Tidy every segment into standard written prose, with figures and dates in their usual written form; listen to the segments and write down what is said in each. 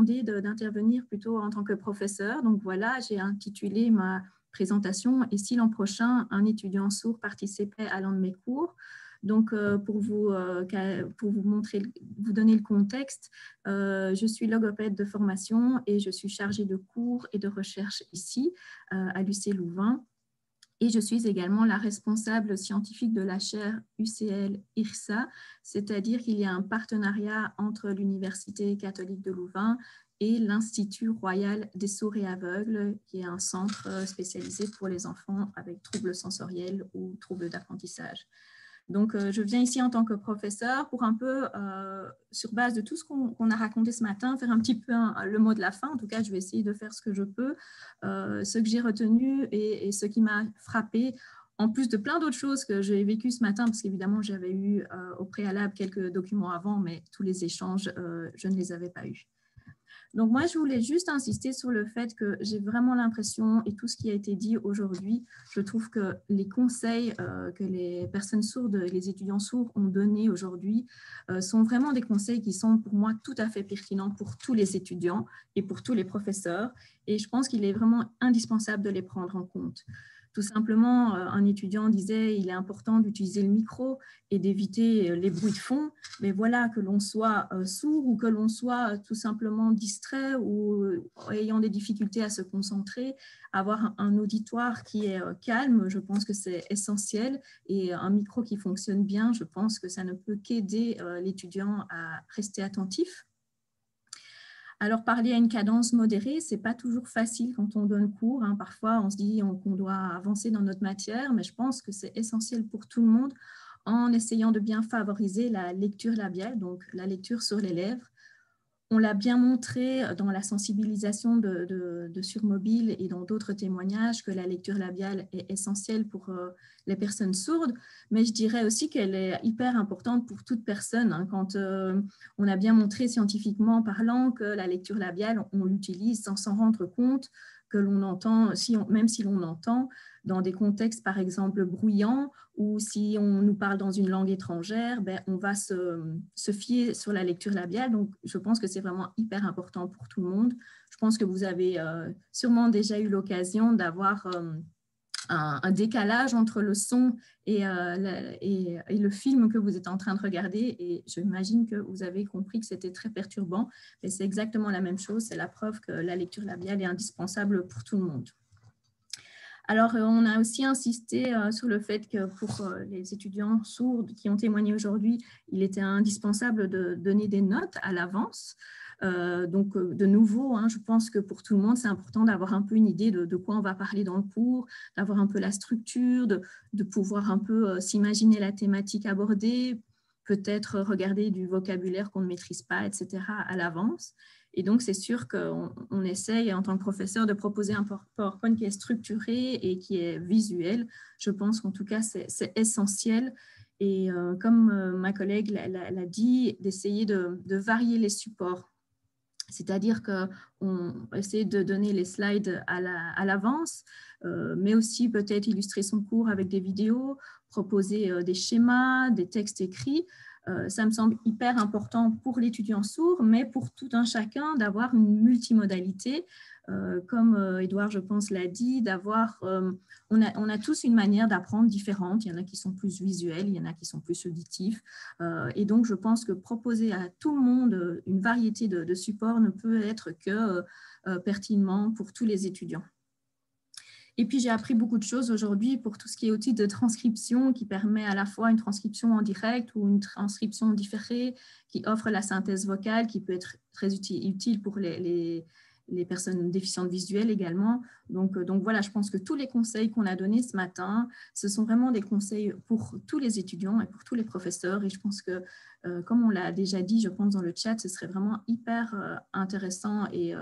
demandé d'intervenir plutôt en tant que professeur. Donc voilà, j'ai intitulé ma présentation « Et si l'an prochain, un étudiant sourd participait à l'un de mes cours ?» Donc, pour vous montrer, vous donner le contexte, je suis logopède de formation et je suis chargée de cours et de recherche ici à l'UC Louvain. Et je suis également la responsable scientifique de la chaire UCL-IRSA, c'est-à-dire qu'il y a un partenariat entre l'Université catholique de Louvain et l'Institut royal des sourds et aveugles, qui est un centre spécialisé pour les enfants avec troubles sensoriels ou troubles d'apprentissage. Donc, je viens ici en tant que professeur pour un peu, sur base de tout ce qu'on a raconté ce matin, faire un petit peu le mot de la fin. En tout cas, je vais essayer de faire ce que je peux. Ce que j'ai retenu et ce qui m'a frappé, en plus de plein d'autres choses que j'ai vécues ce matin, parce qu'évidemment, j'avais eu au préalable quelques documents avant, mais tous les échanges, je ne les avais pas eus. Donc, moi, je voulais juste insister sur le fait que j'ai vraiment l'impression, et tout ce qui a été dit aujourd'hui, je trouve que les conseils que les personnes sourdes, les étudiants sourds ont donnés aujourd'hui sont vraiment des conseils qui sont pour moi tout à fait pertinents pour tous les étudiants et pour tous les professeurs. Et je pense qu'il est vraiment indispensable de les prendre en compte. Tout simplement, un étudiant disait qu'il est important d'utiliser le micro et d'éviter les bruits de fond. Mais voilà, que l'on soit sourd ou que l'on soit tout simplement distrait ou ayant des difficultés à se concentrer, avoir un auditoire qui est calme, je pense que c'est essentiel. Et un micro qui fonctionne bien, je pense que ça ne peut qu'aider l'étudiant à rester attentif. Alors, parler à une cadence modérée, ce n'est pas toujours facile quand on donne cours. Hein. Parfois, on se dit qu'on doit avancer dans notre matière, mais je pense que c'est essentiel pour tout le monde en essayant de bien favoriser la lecture labiale, donc la lecture sur les lèvres. On l'a bien montré dans la sensibilisation de Surmobile et dans d'autres témoignages que la lecture labiale est essentielle pour les personnes sourdes, mais je dirais aussi qu'elle est hyper importante pour toute personne. Hein, quand on a bien montré scientifiquement parlant que la lecture labiale, on l'utilise sans s'en rendre compte, que l'on entend, même si l'on entend dans des contextes, par exemple, bruyants, ou si on nous parle dans une langue étrangère, ben, on va se fier sur la lecture labiale. Donc, je pense que c'est vraiment hyper important pour tout le monde. Je pense que vous avez sûrement déjà eu l'occasion d'avoir un décalage entre le son et le film que vous êtes en train de regarder. Et j'imagine que vous avez compris que c'était très perturbant. Mais c'est exactement la même chose. C'est la preuve que la lecture labiale est indispensable pour tout le monde. Alors, on a aussi insisté sur le fait que pour les étudiants sourds qui ont témoigné aujourd'hui, il était indispensable de donner des notes à l'avance. Donc, de nouveau, hein, je pense que pour tout le monde, c'est important d'avoir un peu une idée de quoi on va parler dans le cours, d'avoir un peu la structure, de pouvoir un peu s'imaginer la thématique abordée, peut-être regarder du vocabulaire qu'on ne maîtrise pas, etc. à l'avance. Et donc, c'est sûr qu'on essaye, en tant que professeur, de proposer un PowerPoint qui est structuré et qui est visuel. Je pense qu'en tout cas, c'est essentiel. Et comme ma collègue l'a dit, d'essayer de varier les supports. C'est-à-dire qu'on essaie de donner les slides à l'avance, mais aussi peut-être illustrer son cours avec des vidéos, proposer des schémas, des textes écrits. Ça me semble hyper important pour l'étudiant sourd, mais pour tout un chacun d'avoir une multimodalité, comme Édouard, je pense, l'a dit, on a tous une manière d'apprendre différente. Il y en a qui sont plus visuels, il y en a qui sont plus auditifs. Et donc, je pense que proposer à tout le monde une variété de supports ne peut être que pertinent pour tous les étudiants. Et puis, j'ai appris beaucoup de choses aujourd'hui pour tout ce qui est outil de transcription qui permet à la fois une transcription en direct ou une transcription différée, qui offre la synthèse vocale, qui peut être très utile pour les personnes déficientes visuelles également. Donc voilà, je pense que tous les conseils qu'on a donnés ce matin, ce sont vraiment des conseils pour tous les étudiants et pour tous les professeurs. Et je pense que, comme on l'a déjà dit, je pense dans le chat, ce serait vraiment hyper intéressant et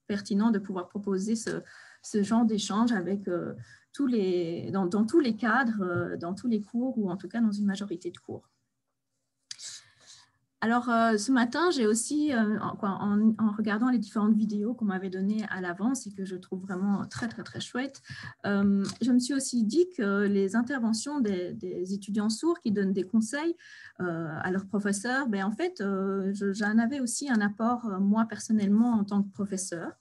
pertinent de pouvoir proposer ce genre d'échange avec dans tous les cadres, dans tous les cours ou en tout cas dans une majorité de cours. Alors, ce matin, j'ai aussi, en regardant les différentes vidéos qu'on m'avait données à l'avance et que je trouve vraiment très, très, très chouettes, je me suis aussi dit que les interventions des étudiants sourds qui donnent des conseils à leurs professeurs, ben, en fait, j'en avais aussi un apport, moi, personnellement, en tant que professeur.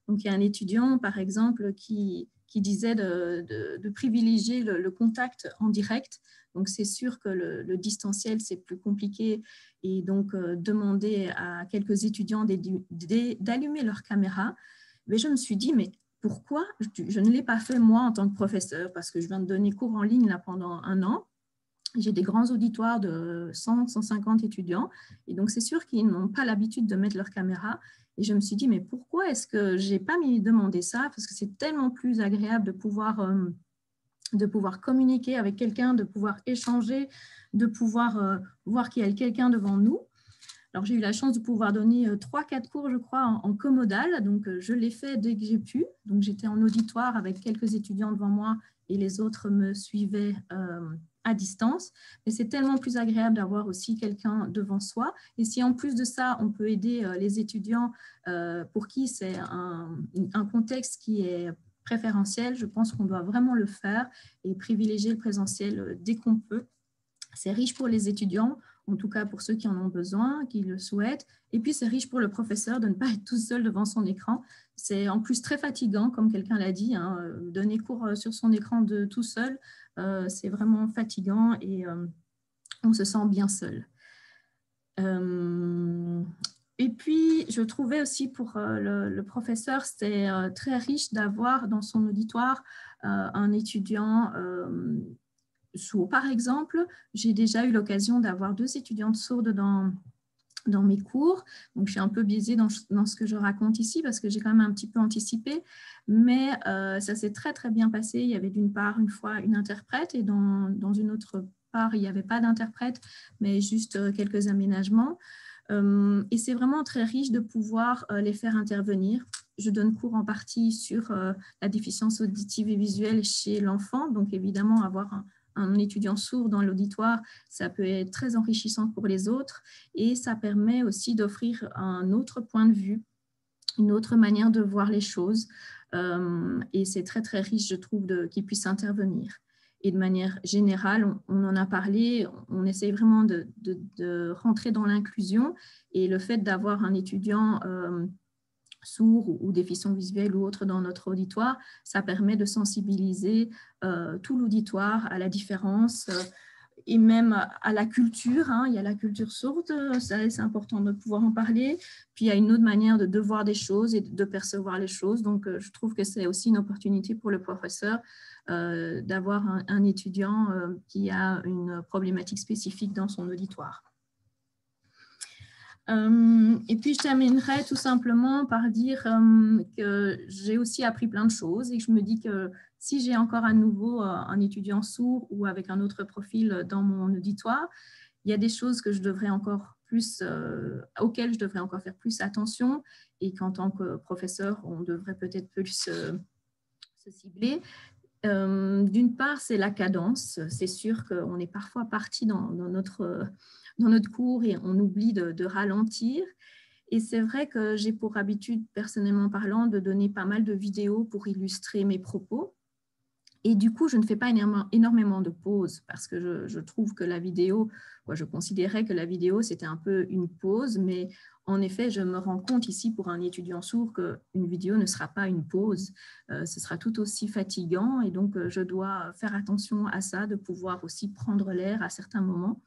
Donc, il y a un étudiant, par exemple, qui disait de privilégier le contact en direct. Donc, c'est sûr que le distanciel, c'est plus compliqué et donc demander à quelques étudiants d'allumer leur caméra. Mais je me suis dit, mais pourquoi je ne l'ai pas fait moi en tant que professeur? Parce que je viens de donner cours en ligne là, pendant 1 an. J'ai des grands auditoires de 100, 150 étudiants. Et donc, c'est sûr qu'ils n'ont pas l'habitude de mettre leur caméra. Et je me suis dit, mais pourquoi est-ce que je n'ai pas demandé ça? Parce que c'est tellement plus agréable de pouvoir communiquer avec quelqu'un, de pouvoir échanger, de pouvoir voir qu'il y a quelqu'un devant nous. Alors, j'ai eu la chance de pouvoir donner 3-4 cours, je crois, en comodal. Donc, je l'ai fait dès que j'ai pu. Donc, j'étais en auditoire avec quelques étudiants devant moi et les autres me suivaient à distance. Mais c'est tellement plus agréable d'avoir aussi quelqu'un devant soi. Et si en plus de ça, on peut aider les étudiants pour qui c'est un contexte qui est préférentiel, je pense qu'on doit vraiment le faire et privilégier le présentiel dès qu'on peut. C'est riche pour les étudiants, en tout cas pour ceux qui en ont besoin, qui le souhaitent. Et puis, c'est riche pour le professeur de ne pas être tout seul devant son écran. C'est en plus très fatigant, comme quelqu'un l'a dit, hein, donner cours sur son écran tout seul, c'est vraiment fatigant et on se sent bien seul. Et puis, je trouvais aussi pour le professeur, c'était très riche d'avoir dans son auditoire un étudiant sourd. Par exemple, j'ai déjà eu l'occasion d'avoir 2 étudiantes sourdes dans mes cours. Donc, je suis un peu biaisée dans ce que je raconte ici parce que j'ai quand même un petit peu anticipé. Mais ça s'est très, très bien passé. Il y avait d'une part, une fois, une interprète et dans une autre part, il n'y avait pas d'interprète, mais juste quelques aménagements. Et c'est vraiment très riche de pouvoir les faire intervenir. Je donne cours en partie sur la déficience auditive et visuelle chez l'enfant. Donc, évidemment, avoir un étudiant sourd dans l'auditoire, ça peut être très enrichissant pour les autres et ça permet aussi d'offrir un autre point de vue, une autre manière de voir les choses. Et c'est très, très riche, je trouve, qu'ils puissent intervenir. Et de manière générale, on en a parlé, on essaye vraiment de rentrer dans l'inclusion et le fait d'avoir un étudiant sourd ou déficient visuel ou autre dans notre auditoire, ça permet de sensibiliser tout l'auditoire à la différence et même à la culture. Hein. Il y a la culture sourde, c'est important de pouvoir en parler. Puis il y a une autre manière de voir des choses et de percevoir les choses. Donc, je trouve que c'est aussi une opportunité pour le professeur d'avoir un étudiant qui a une problématique spécifique dans son auditoire. Et puis, je terminerai tout simplement par dire que j'ai aussi appris plein de choses et que je me dis que si j'ai encore à nouveau un étudiant sourd ou avec un autre profil dans mon auditoire, il y a des choses que je devrais encore plus, auxquelles je devrais encore faire plus attention et qu'en tant que professeur, on devrait peut-être plus se cibler. D'une part, c'est la cadence. C'est sûr qu'on est parfois parti dans notre cours et on oublie de ralentir. Et c'est vrai que j'ai pour habitude, personnellement parlant, de donner pas mal de vidéos pour illustrer mes propos. Et du coup, je ne fais pas énormément de pauses parce que je trouve que la vidéo, je considérais que la vidéo, c'était un peu une pause, mais en effet, je me rends compte ici pour un étudiant sourd qu'une vidéo ne sera pas une pause, ce sera tout aussi fatigant et donc je dois faire attention à ça, de pouvoir aussi prendre l'air à certains moments.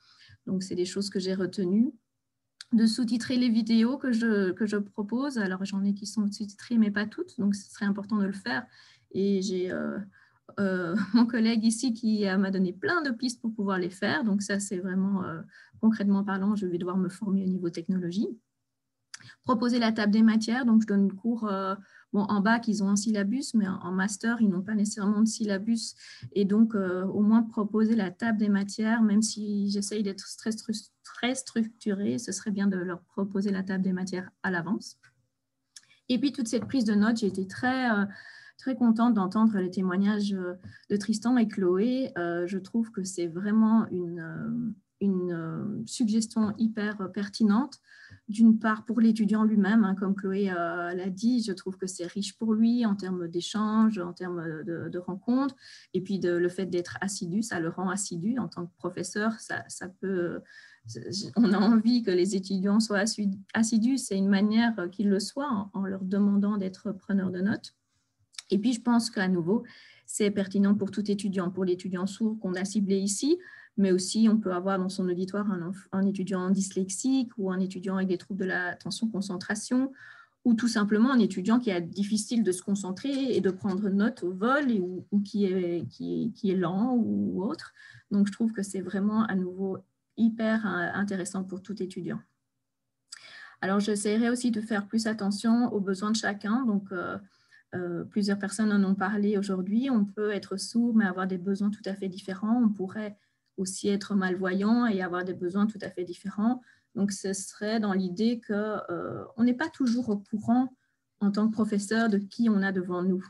Donc, c'est des choses que j'ai retenues. De sous-titrer les vidéos que je propose. Alors, j'en ai qui sont sous-titrées, mais pas toutes, donc ce serait important de le faire. Et j'ai mon collègue ici qui m'a donné plein de pistes pour pouvoir les faire. Donc, ça, c'est vraiment, concrètement parlant, je vais devoir me former au niveau technologie. Proposer la table des matières. Donc, je donne cours en bac, ils ont un syllabus, mais en master, ils n'ont pas nécessairement de syllabus. Et donc, au moins, proposer la table des matières, même si j'essaye d'être très structurée, ce serait bien de leur proposer la table des matières à l'avance. Et puis, toute cette prise de notes, j'ai été très contente d'entendre les témoignages de Tristan et Chloé. Je trouve que c'est vraiment une une suggestion hyper pertinente. D'une part, pour l'étudiant lui-même, hein, comme Chloé l'a dit, je trouve que c'est riche pour lui en termes d'échanges, en termes de rencontres. Et puis, le fait d'être assidu, ça le rend assidu. En tant que professeur, ça peut... On a envie que les étudiants soient assidus. C'est une manière qu'ils le soient en leur demandant d'être preneurs de notes. Et puis, je pense qu'à nouveau, c'est pertinent pour tout étudiant, pour l'étudiant sourd qu'on a ciblé ici, mais aussi on peut avoir dans son auditoire un étudiant dyslexique ou un étudiant avec des troubles de l'attention-concentration ou tout simplement un étudiant qui est difficile de se concentrer et de prendre note au vol ou qui est lent ou autre. Donc, je trouve que c'est vraiment à nouveau hyper intéressant pour tout étudiant. Alors, j'essaierai aussi de faire plus attention aux besoins de chacun. Donc, plusieurs personnes en ont parlé aujourd'hui. On peut être sourd, mais avoir des besoins tout à fait différents. On pourrait aussi être malvoyant et avoir des besoins tout à fait différents. Donc, ce serait dans l'idée qu'on n'est pas toujours au courant en tant que professeur de qui on a devant nous.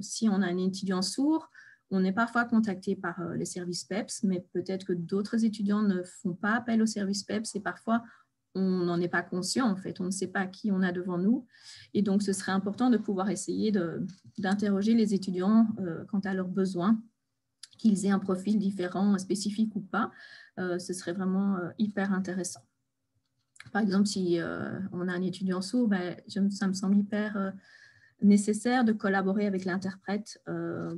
Si on a un étudiant sourd, on est parfois contacté par les services PEPS, mais peut-être que d'autres étudiants ne font pas appel aux services PEPS et parfois on n'en est pas conscient, en fait, on ne sait pas qui on a devant nous. Et donc, ce serait important de pouvoir essayer d'interroger les étudiants quant à leurs besoins, qu'ils aient un profil différent, spécifique ou pas. Ce serait vraiment hyper intéressant. Par exemple, si on a un étudiant sourd, ça me semble hyper nécessaire de collaborer avec l'interprète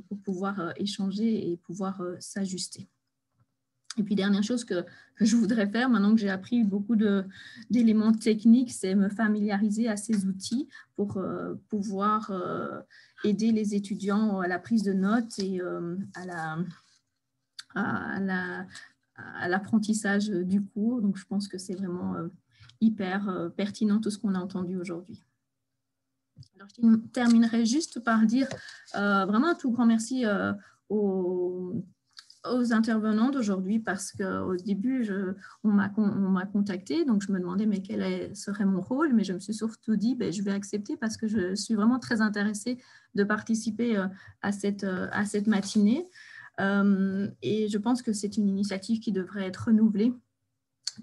pour pouvoir échanger et pouvoir s'ajuster. Et puis, dernière chose que je voudrais faire, maintenant que j'ai appris beaucoup d'éléments techniques, c'est me familiariser à ces outils pour pouvoir aider les étudiants à la prise de notes et à l'apprentissage du cours. Donc, je pense que c'est vraiment hyper pertinent tout ce qu'on a entendu aujourd'hui. Alors, je terminerai juste par dire vraiment un tout grand merci aux intervenants d'aujourd'hui parce qu'au début, on m'a contacté, donc je me demandais mais quel serait mon rôle, mais je me suis surtout dit je vais accepter parce que je suis vraiment très intéressée de participer à cette matinée et je pense que c'est une initiative qui devrait être renouvelée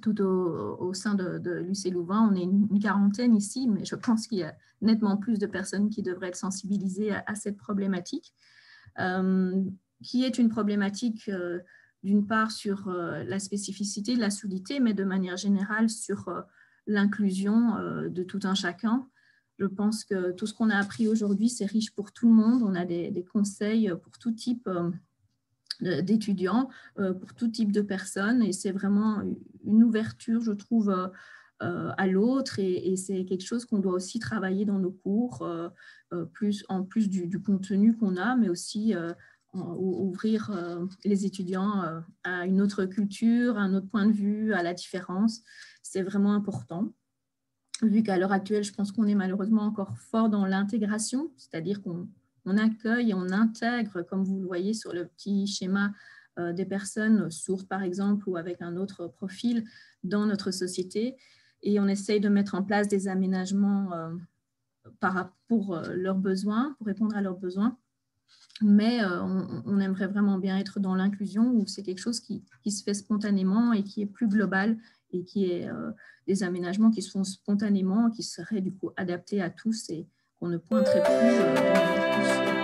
tout au sein de l'UC Louvain. On est une quarantaine ici, mais je pense qu'il y a nettement plus de personnes qui devraient être sensibilisées à cette problématique. Qui est une problématique d'une part sur la spécificité de la sourdité, mais de manière générale sur l'inclusion de tout un chacun. Je pense que tout ce qu'on a appris aujourd'hui, c'est riche pour tout le monde. On a des conseils pour tout type d'étudiants, pour tout type de personnes, et c'est vraiment une ouverture, je trouve, à l'autre, et c'est quelque chose qu'on doit aussi travailler dans nos cours, en plus du contenu qu'on a, mais aussi ouvrir les étudiants à une autre culture, à un autre point de vue, à la différence. C'est vraiment important. Vu qu'à l'heure actuelle, je pense qu'on est malheureusement encore fort dans l'intégration, c'est-à-dire qu'on accueille et on intègre, comme vous le voyez sur le petit schéma, des personnes sourdes, par exemple, ou avec un autre profil dans notre société. Et on essaye de mettre en place des aménagements pour leurs besoins, pour répondre à leurs besoins. Mais on aimerait vraiment bien être dans l'inclusion où c'est quelque chose qui se fait spontanément et qui est plus global et qui est des aménagements qui se font spontanément, qui seraient du coup adaptés à tous et qu'on ne pointerait plus de manière plus